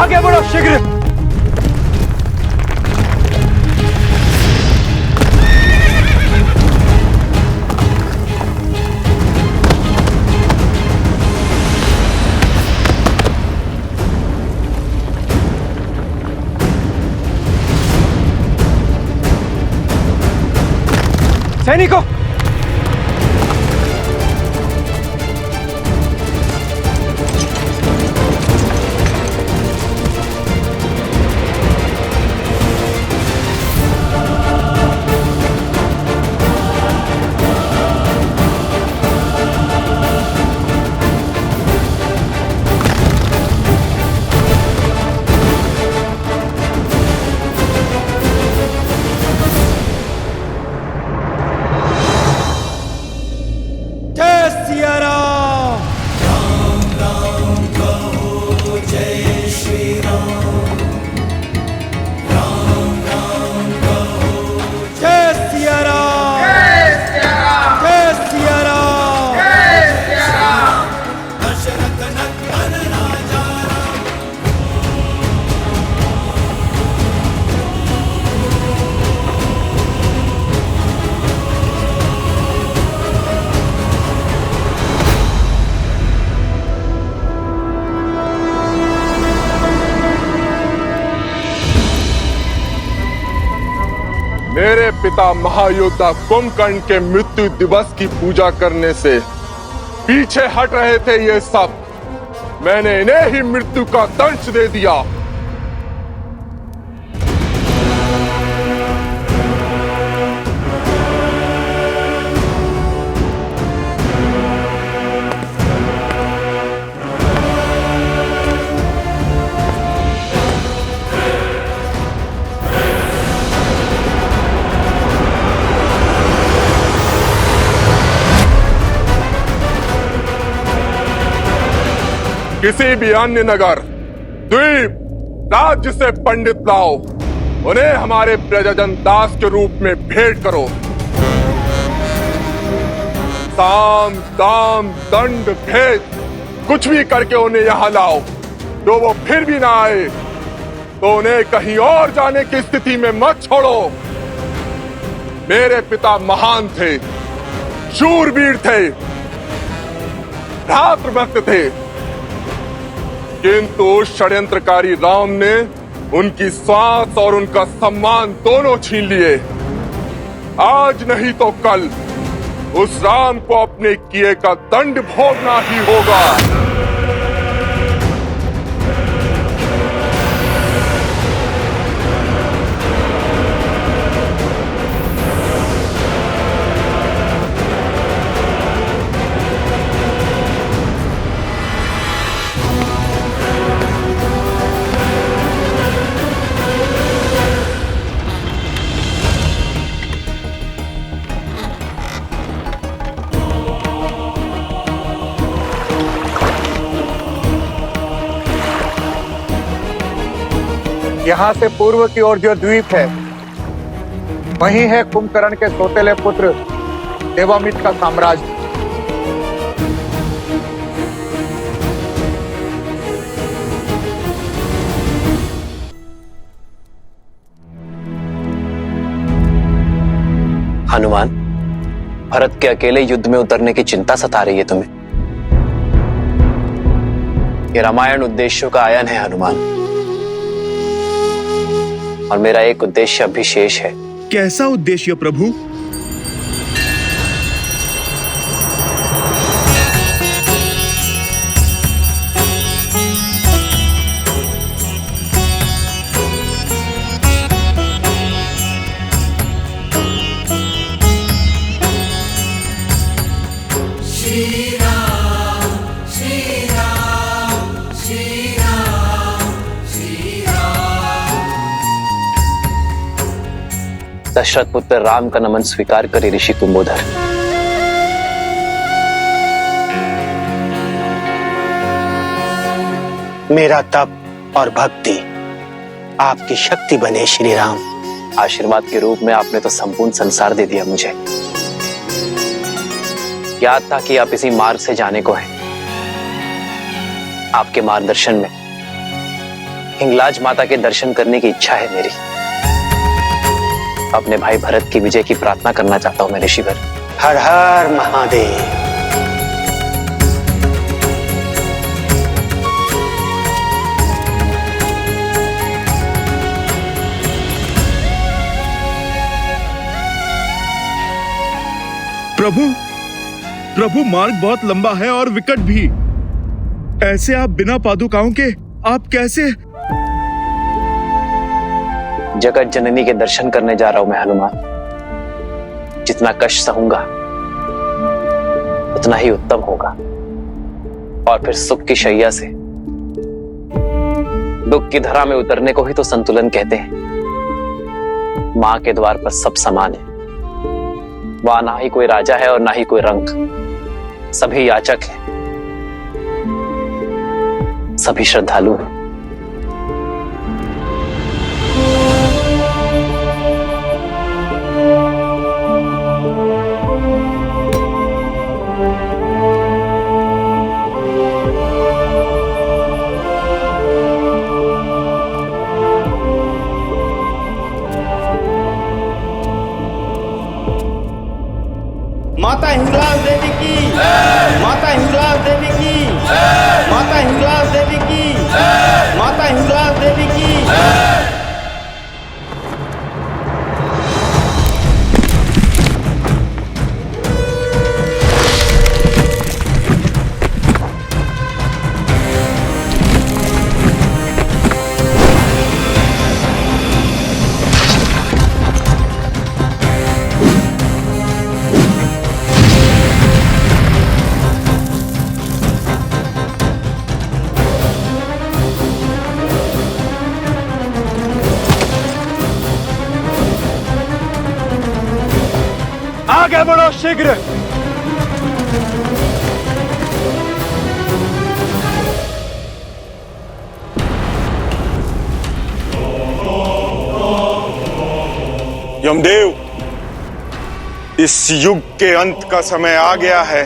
आगे बढ़ो शीघ्र। सैनिकों, मेरे पिता महायोद्धा कुंभकर्ण के मृत्यु दिवस की पूजा करने से पीछे हट रहे थे ये सब। मैंने इन्हें ही मृत्यु का दंश दे दिया। किसी भी अन्य नगर, द्वीप, राज्य से पंडित लाओ, उन्हें हमारे प्रजाजन दास के रूप में भेंट करो। साम, दाम, दंड, भेद कुछ भी करके उन्हें यहां लाओ। जो वो फिर भी ना आए तो उन्हें कहीं और जाने की स्थिति में मत छोड़ो। मेरे पिता महान थे, शूरवीर थे, राष्ट्रभक्त थे, किंतु षड्यंत्रकारी राम ने उनकी सांस और उनका सम्मान दोनों छीन लिए। आज नहीं तो कल उस राम को अपने किए का दंड भोगना ही होगा। यहाँ से पूर्व की ओर जो द्वीप है, वही है कुंभकर्ण के सौतेले पुत्र देवामित का साम्राज्य। हनुमान, भरत के अकेले युद्ध में उतरने की चिंता सता रही है तुम्हें। ये रामायण उद्देश्यों का आयन है हनुमान, और मेरा एक उद्देश्य अभी शेष है। कैसा उद्देश्य प्रभु? दशरथ पुत्र राम का नमन स्वीकार करे ऋषि कुंभोधर। मेरा तप और भक्ति आपकी शक्ति बने श्री राम। आशीर्वाद के रूप में आपने तो संपूर्ण संसार दे दिया मुझे। याद था कि आप इसी मार्ग से जाने को हैं। आपके मार्गदर्शन में हिंगलाज माता के दर्शन करने की इच्छा है मेरी। अपने भाई भरत की विजय की प्रार्थना करना चाहता हूं मैं ऋषिवर। हर हर महादेव। प्रभु, प्रभु मार्ग बहुत लंबा है और विकट भी। ऐसे आप बिना पादुकाओं के आप कैसे? जगत जननी के दर्शन करने जा रहा हूं मैं हनुमान। जितना कष्ट सहूंगा उतना ही उत्तम होगा, और फिर सुख की शैया से दुख की धरा में उतरने को ही तो संतुलन कहते हैं। मां के द्वार पर सब समान है। वहां ना ही कोई राजा है और ना ही कोई रंक। सभी याचक हैं, सभी श्रद्धालु हैं। माता हिंगलाज देवी की, माता हिंगलाज देवी की, माता हिंगलाज देवी की, माता हिंगलाज देवी की। आगे बढ़ो शीघ्र। यमदेव, इस युग के अंत का समय आ गया है।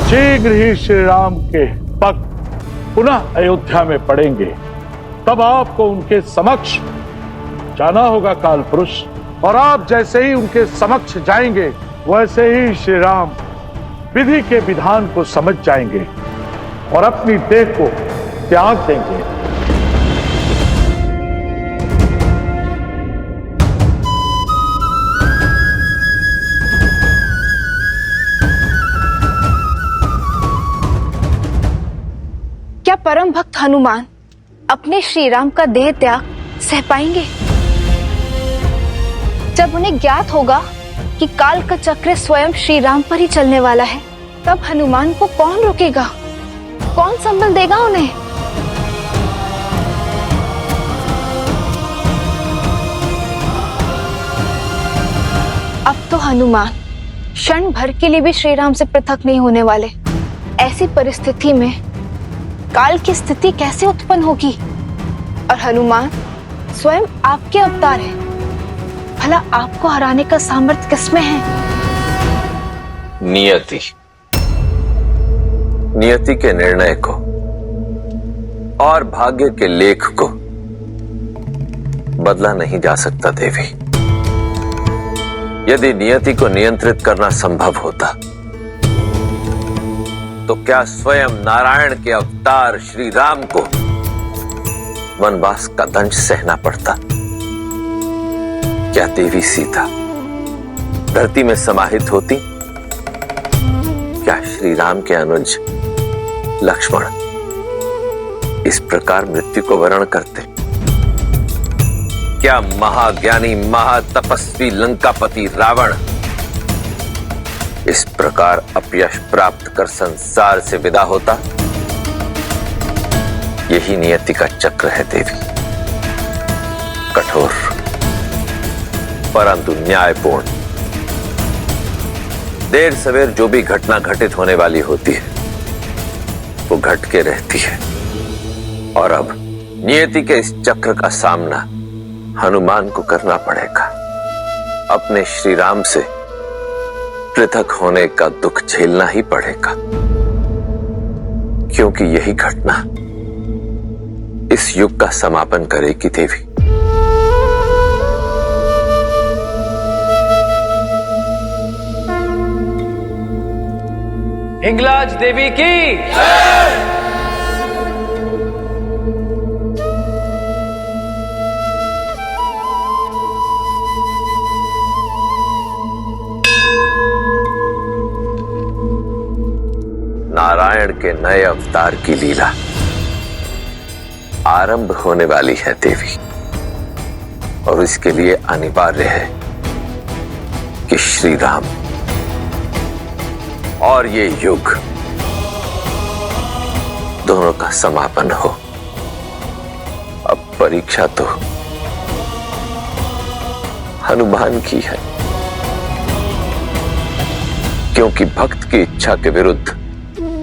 शीघ्र ही श्री राम के भक्त पुनः अयोध्या में पड़ेंगे। तब आपको उनके समक्ष जाना होगा काल पुरुष, और आप जैसे ही उनके समक्ष जाएंगे वैसे ही श्री राम विधि के विधान को समझ जाएंगे और अपनी देह को त्याग देंगे। क्या परम भक्त हनुमान अपने श्री राम का देह त्याग सह पाएंगे? जब उन्हें ज्ञात होगा कि काल का चक्र स्वयं श्री राम पर ही चलने वाला है, तब हनुमान को कौन रोकेगा? कौन संबल देगा उन्हें? अब तो हनुमान क्षण भर के लिए भी श्री राम से पृथक नहीं होने वाले। ऐसी परिस्थिति में काल की स्थिति कैसे उत्पन्न होगी? और हनुमान स्वयं आपके अवतार हैं। भला आपको हराने का सामर्थ्य किसमें है? नियति। नियति के निर्णय को और भाग्य के लेख को बदला नहीं जा सकता देवी। यदि नियति को नियंत्रित करना संभव होता तो क्या स्वयं नारायण के अवतार श्री राम को वनवास का दंश सहना पड़ता? क्या देवी सीता धरती में समाहित होती? क्या श्री राम के अनुज लक्ष्मण इस प्रकार मृत्यु को वरण करते? क्या महाज्ञानी महातपस्वी लंकापति रावण इस प्रकार अपयश प्राप्त कर संसार से विदा होता? यही नियति का चक्र है देवी। कठोर परंतु न्यायपूर्ण। देर सवेर जो भी घटना घटित होने वाली होती है वो घट के रहती है। और अब नियति के इस चक्र का सामना हनुमान को करना पड़ेगा। अपने श्री राम से पृथक होने का दुख झेलना ही पड़ेगा, क्योंकि यही घटना इस युग का समापन करेगी देवी। हिंगलाज देवी की नारायण के नए अवतार की लीला आरंभ होने वाली है देवी, और इसके लिए अनिवार्य है कि श्री राम और ये युग दोनों का समापन हो। अब परीक्षा तो हनुमान की है, क्योंकि भक्त की इच्छा के विरुद्ध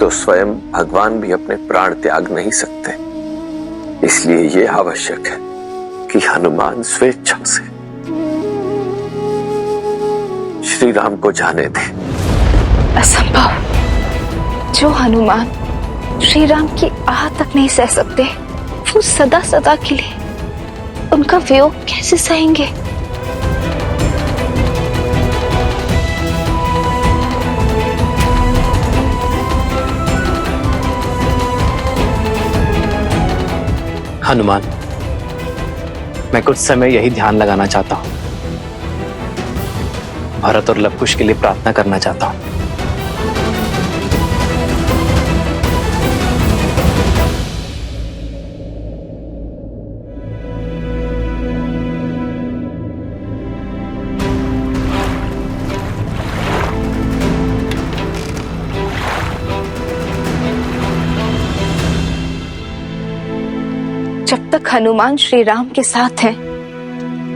तो स्वयं भगवान भी अपने प्राण त्याग नहीं सकते। इसलिए यह आवश्यक है कि हनुमान स्वेच्छा से श्री राम को जाने दे। असंभव। जो हनुमान श्री राम की आह तक नहीं सह सकते, वो सदा सदा के लिए उनका वियोग कैसे सहेंगे? हनुमान, मैं कुछ समय यही ध्यान लगाना चाहता हूं। भरत और लवकुश के लिए प्रार्थना करना चाहता हूं। जब तक हनुमान श्री राम के साथ हैं,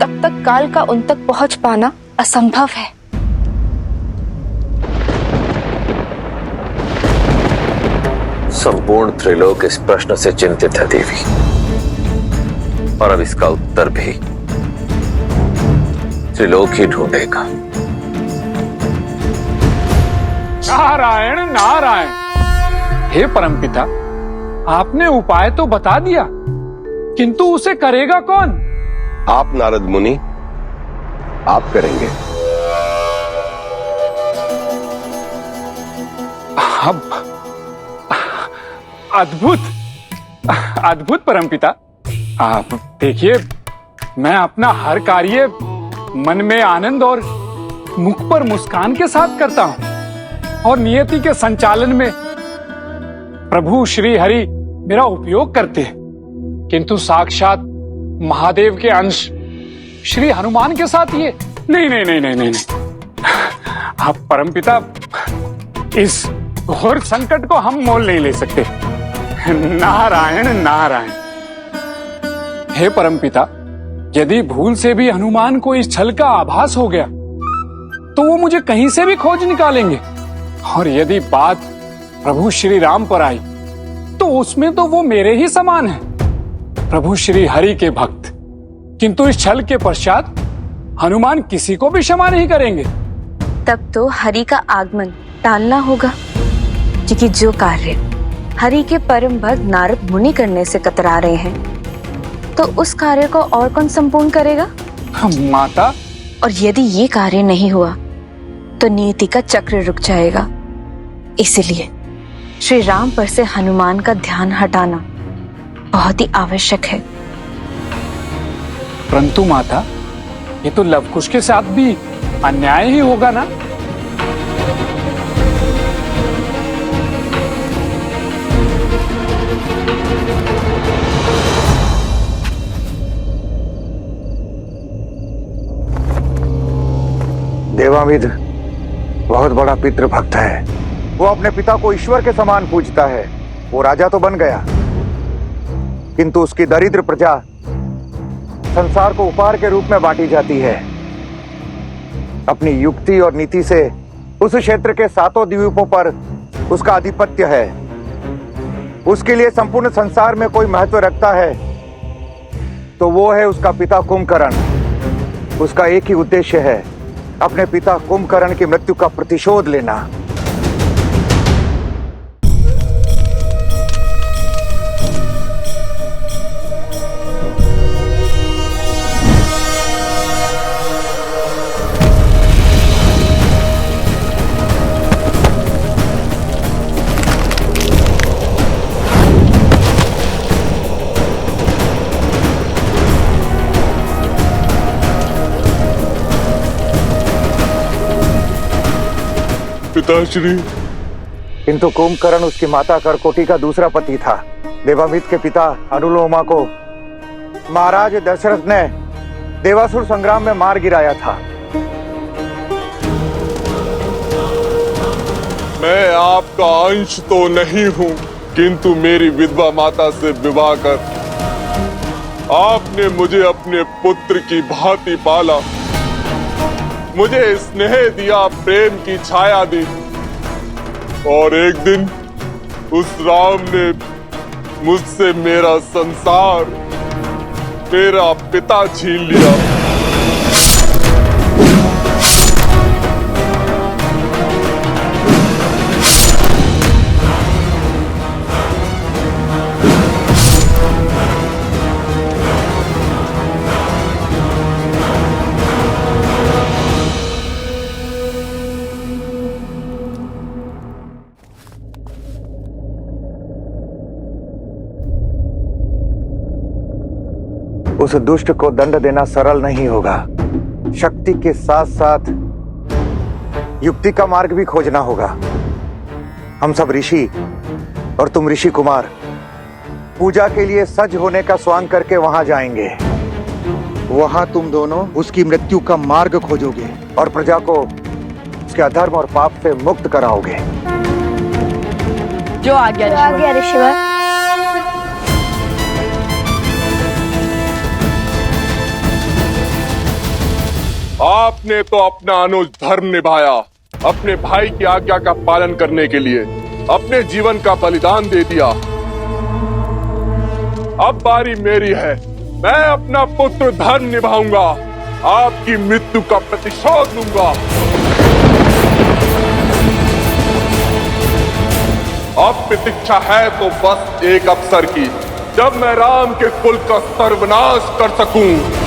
तब तक काल का उन तक पहुंच पाना असंभव है। संपूर्ण त्रिलोक इस प्रश्न से चिंतित है देवी, और अब इसका उत्तर भी त्रिलोक ही ढूंढेगा। नारायण नारायण। हे परमपिता, आपने उपाय तो बता दिया, किंतु उसे करेगा कौन? आप नारद मुनि, आप करेंगे। अब अद्भुत अद्भुत परमपिता। आप देखिए, मैं अपना हर कार्य मन में आनंद और मुख पर मुस्कान के साथ करता हूं, और नियति के संचालन में प्रभु श्री हरि मेरा उपयोग करते हैं। किंतु साक्षात महादेव के अंश श्री हनुमान के साथ ये नहीं नहीं नहीं नहीं नहीं, नहीं। आप परमपिता, इस घोर संकट को हम मोल नहीं ले सकते। नारायण नारायण। हे परमपिता, यदि भूल से भी हनुमान को इस छल का आभास हो गया तो वो मुझे कहीं से भी खोज निकालेंगे, और यदि बात प्रभु श्री राम पर आई तो उसमें तो वो मेरे ही समान है, प्रभु श्री हरि के भक्त। किंतु इस छल के पश्चात हनुमान किसी को भी क्षमा नहीं करेंगे। तब तो हरि का आगमन टालना होगा, क्योंकि जो कार्य हरि के परम भक्त नारद मुनि करने से कतरा रहे हैं, तो उस कार्य को और कौन संपूर्ण करेगा? माता, और यदि ये कार्य नहीं हुआ तो नियति का चक्र रुक जाएगा। इसलिए श्री राम पर से हनुमान का ध्यान हटाना बहुत ही आवश्यक है। परंतु माता, ये तो लवकुश के साथ भी अन्याय ही होगा ना। देवामिद बहुत बड़ा पितृभक्त है। वो अपने पिता को ईश्वर के समान पूजता है। वो राजा तो बन गया, किंतु उसकी दरिद्र प्रजा संसार को उपहार के रूप में बांटी जाती है। अपनी युक्ति और नीति से उस क्षेत्र के 7 द्वीपों पर उसका आधिपत्य है। उसके लिए संपूर्ण संसार में कोई महत्व रखता है तो वो है उसका पिता कुंभकर्ण। उसका एक ही उद्देश्य है, अपने पिता कुंभकर्ण की मृत्यु का प्रतिशोध लेना। पिताश्री, किंतु कुंभकर्ण उसकी माता करकोटी का दूसरा पति था। देवामित के पिता अनुलोमा को महाराज दशरथ ने देवासुर संग्राम में मार गिराया था। मैं आपका अंश तो नहीं हूं, किंतु मेरी विधवा माता से विवाह कर आपने मुझे अपने पुत्र की भांति पाला, मुझे स्नेह दिया, प्रेम की छाया दी, और एक दिन उस राम ने मुझसे मेरा संसार, मेरा पिता छीन लिया। उस दुष्ट को दंड देना सरल नहीं होगा। शक्ति के साथ साथ युक्ति का मार्ग भी खोजना होगा। हम सब ऋषि और तुम ऋषि कुमार पूजा के लिए सज होने का स्वांग करके वहां जाएंगे। वहां तुम दोनों उसकी मृत्यु का मार्ग खोजोगे और प्रजा को उसके अधर्म और पाप से मुक्त कराओगे। जो आज्ञा ऋषिवर। आपने तो अपना अनुज धर्म निभाया, अपने भाई की आज्ञा का पालन करने के लिए अपने जीवन का बलिदान दे दिया। अब बारी मेरी है, मैं अपना पुत्र धर्म निभाऊंगा, आपकी मृत्यु का प्रतिशोध लूंगा। अब प्रतीक्षा है तो बस एक अवसर की, जब मैं राम के कुल का सर्वनाश कर सकूं।